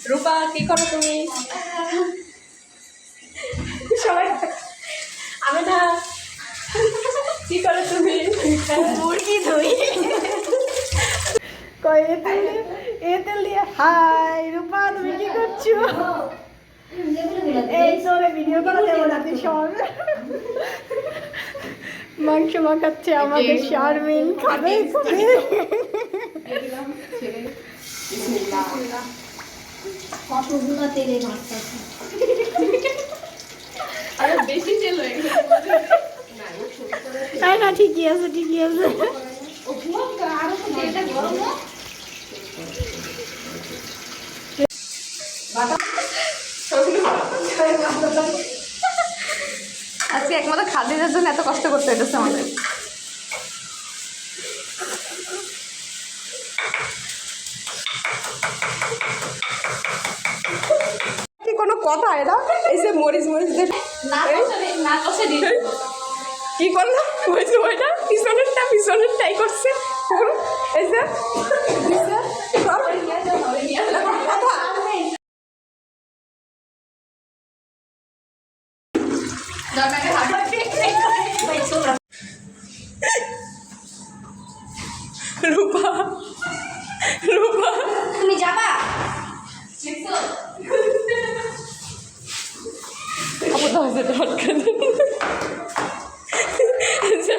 রূপা কি করো তুমি? সবাই আমি না কি করো তুমি? মুরগি ধুই কই এতে লিয়ে। হাই রূপা, তুমি কি করছো? এই তোরে ভিডিও করা দেবো না, তুই সর। মাংস মাখাচ্ছে আমাদের শারমিন, খাবে খাবে। কতগুলো তেলে ভাজতে আরে বেশি তেল হয়ে গেছে। তাই না, ঠিকই আছে ঠিকই আছে। আজকে একমাত্র খাদ্যের জন্য এত কষ্ট করতে হইতেছে আমাদের। কি কোনো কথা এটা? এই যে মরিচ মরিচ কি করলো ওই যে ওইটা পিছনেরটাই করছে। এই যে রূপা রূপা তুমি যাবা? আপদ হয়েছে